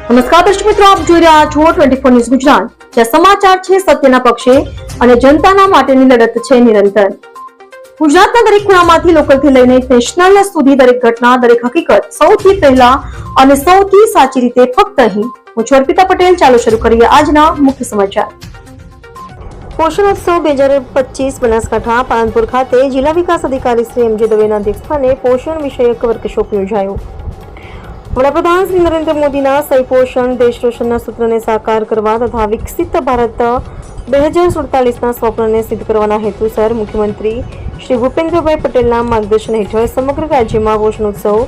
નમસ્કાર દર્શક મિત્રો, આપ જોઈ રહ્યા છો 24 ન્યૂઝ ગુજરાત, જ્યાં સમાચાર છે સત્યના પક્ષે અને જનતાના માટેની લડત છે નિરંતર. ગુજરાતના દરેક ખૂણામાંથી લોકલથી લઈને નેશનલ સુધી દરેક ઘટના, દરેક હકીકત સૌથી પહેલા અને સૌથી સાચી રીતે ફક્ત અહીં. હું છું અર્પિતા પટેલ. ચાલો શરૂ કરીએ આજના મુખ્ય સમાચાર. પોષણ ઉત્સવ 2025 બનાસકાંઠા પાલનપુર ખાતે જિલ્લા વિકાસ અધિકારી શ્રી એમ જે દવેના અધ્યક્ષસ્થાને પોષણ વિષયક વર્કશોપ યોજાયો. વડાપ્રધાન શ્રી નરેન્દ્ર મોદીના સહી પોષણ દેશ રોશનના સૂત્રને સાકાર કરવા તથા વિકસિત ભારત 2047ના સ્વપ્નને સિદ્ધ કરવાના હેતુસર મુખ્યમંત્રી શ્રી ભૂપેન્દ્રભાઈ પટેલના માર્ગદર્શન હેઠળ સમગ્ર રાજ્યમાં પોષણ ઉત્સવ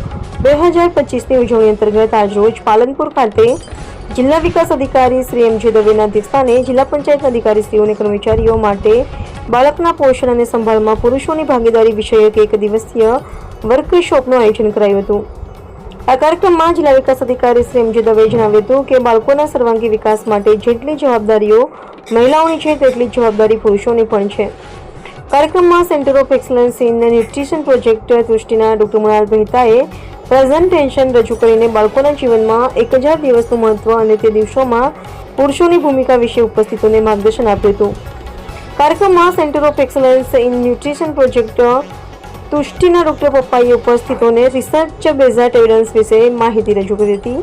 2025ની ઉજવણી અંતર્ગત આજરોજ પાલનપુર ખાતે જિલ્લા વિકાસ અધિકારી શ્રી એમ જે દવેના અધ્યક્ષસ્થાને જિલ્લા પંચાયતના અધિકારીશ્રીઓ અને કર્મચારીઓ માટે બાળકના પોષણ અને સંભાળમાં પુરુષોની ભાગીદારી વિષયક એક દિવસીય વર્કશોપનું આયોજન કરાયું હતું. આ કાર્યક્રમમાં જિલ્લા વિકાસ અધિકારી શ્રી એમ જે દવેએ જણાવ્યું હતું કે બાળકોના સર્વાંગી વિકાસ માટે જેટલી જવાબદારીઓ મહિલાઓની છે તેટલી જવાબદારી પુરુષોની પણ છે. કાર્યક્રમમાં centre of excellence in nutrition project તૃષ્ટિના ડોક્ટર મૃણાલ મહેતાએ પ્રેઝન્ટેશન રજૂ કરીને બાળકોના જીવનમાં 1000 દિવસનું મહત્વ અને તે દિવસોમાં પુરુષોની ભૂમિકા વિશે ઉપસ્થિતોને માર્ગદર્શન આપ્યું હતું. કાર્યક્રમમાં centre of excellence in nutrition project તૃષ્ટિના ડોક્ટર પપ્પાએ ઉપસ્થિતોને રિસર્ચ બેઝડ એવિડન્સ વિશે માહિતી રજૂ કરી હતી.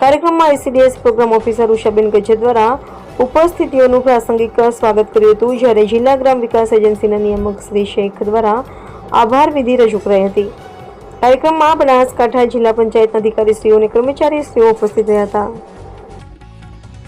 કાર્યક્રમમાં આઈસીડીએસ પ્રોગ્રામ ઓફિસર ઉષાબેન ગજ્જર દ્વારા ઉપસ્થિતિઓનું પ્રાસંગિક સ્વાગત કર્યું હતું, જ્યારે જિલ્લા ગ્રામ વિકાસ એજન્સીના નિયામક શ્રી શેખ દ્વારા આભાર વિધિ રજૂ કરાઈ હતી. કાર્યક્રમમાં બનાસકાંઠા જિલ્લા પંચાયતના અધિકારીશ્રીઓ અને કર્મચારીશ્રીઓ ઉપસ્થિત રહ્યા હતા.